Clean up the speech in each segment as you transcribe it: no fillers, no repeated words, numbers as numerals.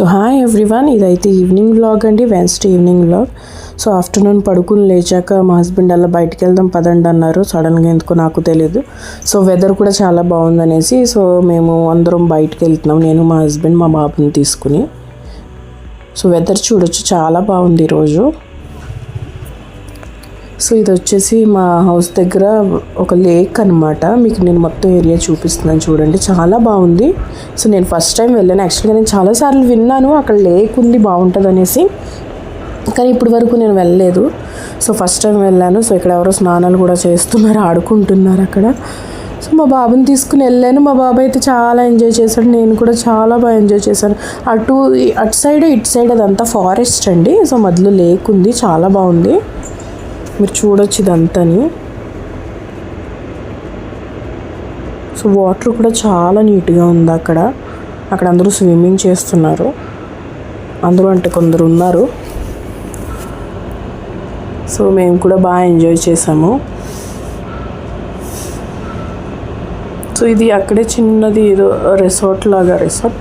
So hi everyone, ఇదైతే evening vlog అండి, Wednesday evening vlog. So afternoon పడుకుని లేచాక మా హస్బెండ్ అలా బయటికి వెళ్దాం పదండి అన్నారు. సడన్గా ఎందుకో నాకు తెలియదు. సో వెదర్ కూడా చాలా బాగుందనేసి సో మేము అందరం బయటికి వెళ్తున్నాం, నేను మా హస్బెండ్ మా బాబుని తీసుకుని. సో వెదర్ చూడొచ్చు, చాలా బాగుంది ఈరోజు. సో ఇది వచ్చేసి మా హౌస్ దగ్గర ఒక లేక్ అనమాట. మీకు నేను మొత్తం ఏరియా చూపిస్తున్నాను చూడండి, చాలా బాగుంది. సో నేను ఫస్ట్ టైం వెళ్ళాను. యాక్చువల్గా నేను చాలాసార్లు విన్నాను అక్కడ లేక్ ఉంది బాగుంటుంది అనేసి, కానీ ఇప్పటి వరకు నేను వెళ్ళలేదు. సో ఫస్ట్ టైం వెళ్ళాను. సో ఇక్కడ ఎవరో స్నానాలు కూడా చేస్తున్నారు, ఆడుకుంటున్నారు అక్కడ. సో మా బాబుని తీసుకుని వెళ్ళాను. మా బాబు అయితే చాలా ఎంజాయ్ చేశాడు, నేను కూడా చాలా బాగా ఎంజాయ్ చేశాను. అటు సైడ్ ఇటు సైడ్ అదంతా ఫారెస్ట్ అండి. సో మధ్యలో లేక్ ఉంది, చాలా బాగుంది, మీరు చూడొచ్చు ఇదంతాని. సో వాటర్ కూడా చాలా నీట్గా ఉంది అక్కడ. అందరూ స్విమ్మింగ్ చేస్తున్నారు, అందరూ అంటే కొందరు ఉన్నారు. సో మేము కూడా బాగా ఎంజాయ్ చేసాము. సో ఇది అక్కడే చిన్నది ఏదో రిసార్ట్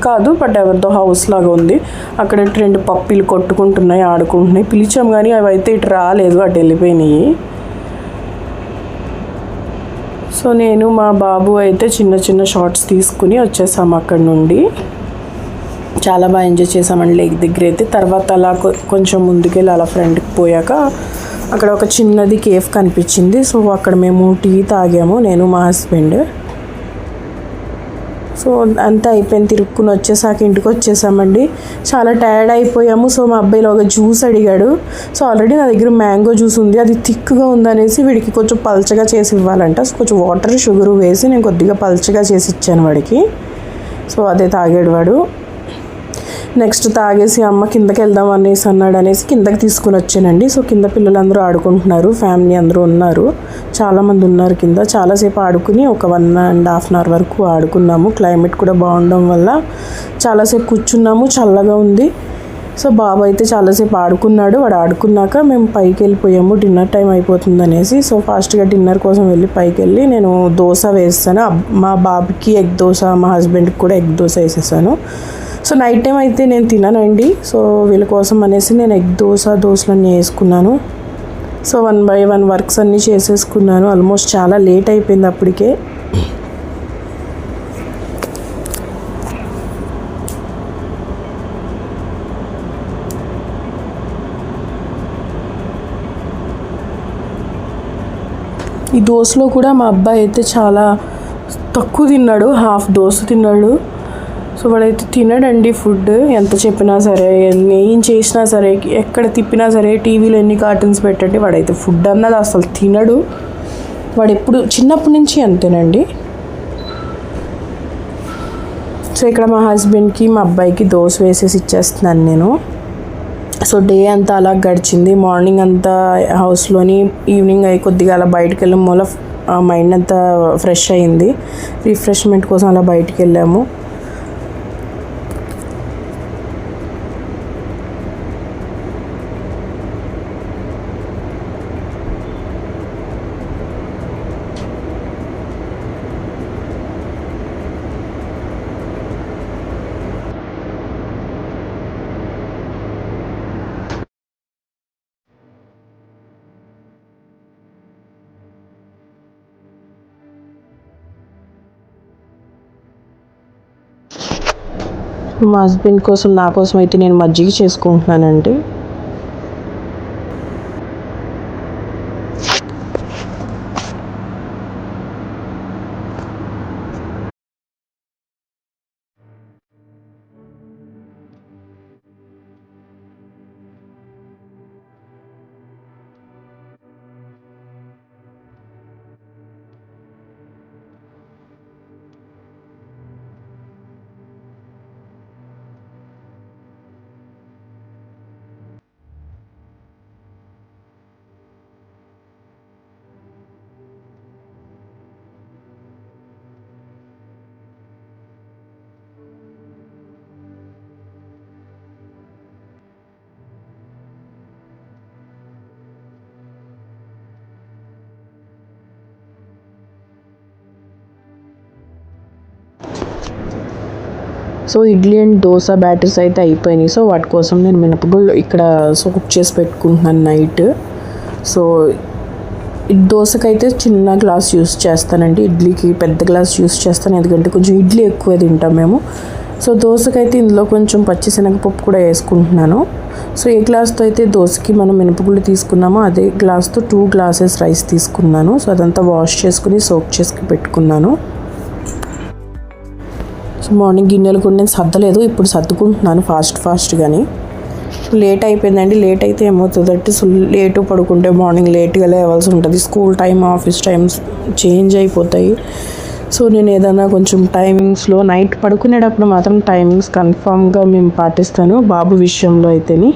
కాదు, బట్ ఎవరిదో హౌస్ లాగా ఉంది. అక్కడ 2 పప్పీలు కొట్టుకుంటున్నాయి, ఆడుకుంటున్నాయి. పిలిచాం కానీ అవి అయితే ఇటు రాలేదు, అటు వెళ్ళిపోయినాయి. సో నేను మా బాబు అయితే చిన్న చిన్న షార్ట్స్ తీసుకుని వచ్చేసాము అక్కడ నుండి. చాలా బాగా ఎంజాయ్ చేసామండి లేక్ దగ్గర అయితే. తర్వాత అలా కొంచెం ముందుకెళ్ళి అలా ఫ్రంట్కి పోయాక అక్కడ ఒక చిన్నది కేఫ్ కనిపించింది. సో అక్కడ మేము టీ తాగాము, నేను మా హస్బెండ్. సో అంతా అయిపోయింది, తిరుక్కుని వచ్చేసాక ఇంటికి వచ్చేసామండి. చాలా టైర్డ్ అయిపోయాము. సో మా అబ్బాయిలో ఒక జ్యూస్ అడిగాడు. సో ఆల్రెడీ నా దగ్గర మ్యాంగో జ్యూస్ ఉంది, అది థిక్గా ఉందనేసి వీడికి కొంచెం పల్చగా చేసి ఇవ్వాలంట. సో కొంచెం వాటర్ షుగర్ వేసి నేను కొద్దిగా పల్చగా చేసి ఇచ్చాను వాడికి. సో అదే తాగాడు వాడు. నెక్స్ట్ తాగేసి అమ్మ కిందకి వెళ్దాం అనేసి కిందకి తీసుకుని వచ్చానండి. సో కింద పిల్లలందరూ ఆడుకుంటున్నారు, ఫ్యామిలీ అందరూ ఉన్నారు, చాలామంది ఉన్నారు కింద. చాలాసేపు ఆడుకుని ఒక 1.5 అవర్ వరకు ఆడుకున్నాము. క్లైమేట్ కూడా బాగుండడం వల్ల చాలాసేపు కూర్చున్నాము, చల్లగా ఉంది. సో బాబు అయితే చాలాసేపు ఆడుకున్నాడు. వాడు ఆడుకున్నాక మేము పైకి వెళ్ళిపోయాము, డిన్నర్ టైం అయిపోతుంది అనేసి. సో ఫాస్ట్గా డిన్నర్ కోసం వెళ్ళి పైకి వెళ్ళి నేను దోశ వేస్తాను. మా బాబుకి ఎగ్ దోశ, మా హస్బెండ్కి కూడా ఎగ్ దోశ వేసేసాను. సో నైట్ టైం అయితే నేను తిననండి. సో వీళ్ళ కోసం అనేసి నేను ఎగ్ దోశలన్నీ వేసుకున్నాను. సో 1 by 1 వర్క్స్ అన్నీ చేసేసుకున్నాను. ఆల్మోస్ట్ చాలా లేట్ అయిపోయింది అప్పటికే. ఈ దోశలో కూడా మా అబ్బాయి అయితే చాలా తక్కువ తిన్నాడు, హాఫ్ దోశ తిన్నాడు. సో వాడైతే తినడండి ఫుడ్, ఎంత చెప్పినా సరే, ఏం చేసినా సరే, ఎక్కడ తిప్పినా సరే, టీవీలో ఎన్ని కార్టూన్స్ పెట్టండి, వాడైతే ఫుడ్ అన్నది అసలు తినడు. వాడు ఎప్పుడు చిన్నప్పటి నుంచి అంతేనండి. సో ఇక్కడ మా హస్బెండ్కి మా అబ్బాయికి దోశ వేసేసి ఇచ్చేస్తున్నాను నేను. సో డే అంతా అలా గడిచింది. మార్నింగ్ అంతా హౌస్లోని, ఈవినింగ్ అయ్యి కొద్దిగా అలా బయటకు వెళ్ళాము. మూల మైండ్ అంతా ఫ్రెష్ అయింది, రిఫ్రెష్మెంట్ కోసం అలా బయటికి వెళ్ళాము. మా హస్బెండ్ కోసం, నా కోసం అయితే నేను మజ్జిగ చేసుకుంటున్నానండి. So idli and dosa batters అయితే అయిపోయినాయి. సో వాటి కోసం నేను మినపగుళ్ళు ఇక్కడ సోక్ చేసి పెట్టుకుంటున్నాను నైట్. సో దోశకైతే చిన్న గ్లాస్ యూస్ చేస్తానండి, ఇడ్లీకి పెద్ద గ్లాస్ యూస్ చేస్తాను, ఎందుకంటే కొంచెం ఇడ్లీ ఎక్కువ తింటాం మేము. సో దోశకైతే ఇందులో కొంచెం పచ్చిశనగపప్పు కూడా వేసుకుంటున్నాను. సో ఏ గ్లాస్తో అయితే దోశకి మనం మినపగుళ్ళు తీసుకున్నామో అదే గ్లాస్తో 2 గ్లాసెస్ రైస్ తీసుకున్నాను. సో అదంతా వాష్ చేసుకుని సోక్ చేసి పెట్టుకున్నాను. సో మార్నింగ్ గిన్నెలు కూడా నేను సర్దలేదు, ఇప్పుడు సర్దుకుంటున్నాను ఫాస్ట్గాని. లేట్ అయిపోయిందండి. లేట్ అయితే ఏమవుతుందంటే లేటు పడుకుంటే మార్నింగ్ లేట్గా లేవాల్సి ఉంటుంది. School time office times change అయిపోతాయి. సో నేను ఏదైనా కొంచెం టైమింగ్స్లో నైట్ పడుకునేటప్పుడు మాత్రం టైమింగ్స్ కన్ఫామ్గా మేము పాటిస్తాను బాబు విషయంలో అయితేని.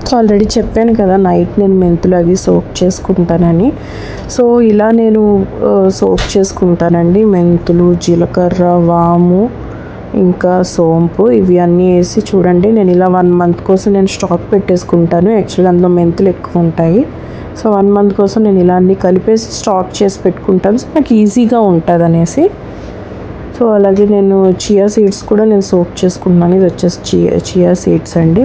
సో ఆల్రెడీ చెప్పాను కదా నైట్ నేను మెంతులు అవి సోక్ చేసుకుంటానని. సో ఇలా నేను సోక్ చేసుకుంటానండి. మెంతులు, జీలకర్ర, వాము, ఇంకా సోంపు ఇవి అన్నీ వేసి చూడండి. నేను ఇలా 1 మంత్ కోసం నేను స్టాక్ పెట్టేసుకుంటాను. యాక్చువల్గా అందులో మెంతులు ఎక్కువ ఉంటాయి. సో 1 మంత్ కోసం నేను ఇలా అన్నీ కలిపేసి స్టాక్ చేసి పెట్టుకుంటాను. సో నాకు ఈజీగా ఉంటుంది అనేసి. సో అలాగే నేను చియా సీడ్స్ కూడా నేను సోక్ చేసుకుంటున్నాను. ఇది వచ్చేసి చియా సీడ్స్ అండి.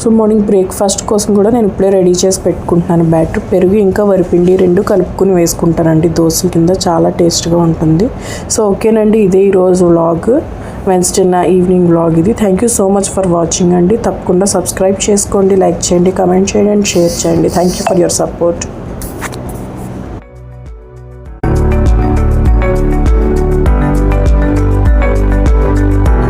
సో మార్నింగ్ బ్రేక్ఫాస్ట్ కోసం కూడా నేను ఇప్పుడే రెడీ చేసి పెట్టుకుంటున్నాను బ్యాటర్. పెరుగు ఇంకా వరిపిండి 2 కలుపుకొని వేసుకుంటానండి దోశ కింద, చాలా టేస్ట్గా ఉంటుంది. సో ఓకేనండి, ఇదే ఈరోజు వ్లాగ్, వెన్స్డే ఈవినింగ్ వ్లాగ్ ఇది. Thank you so much for watching అండి. తప్పకుండా సబ్స్క్రైబ్ చేసుకోండి, లైక్ చేయండి, కమెంట్ చేయండి అండ్ షేర్ చేయండి. Thank you for your support.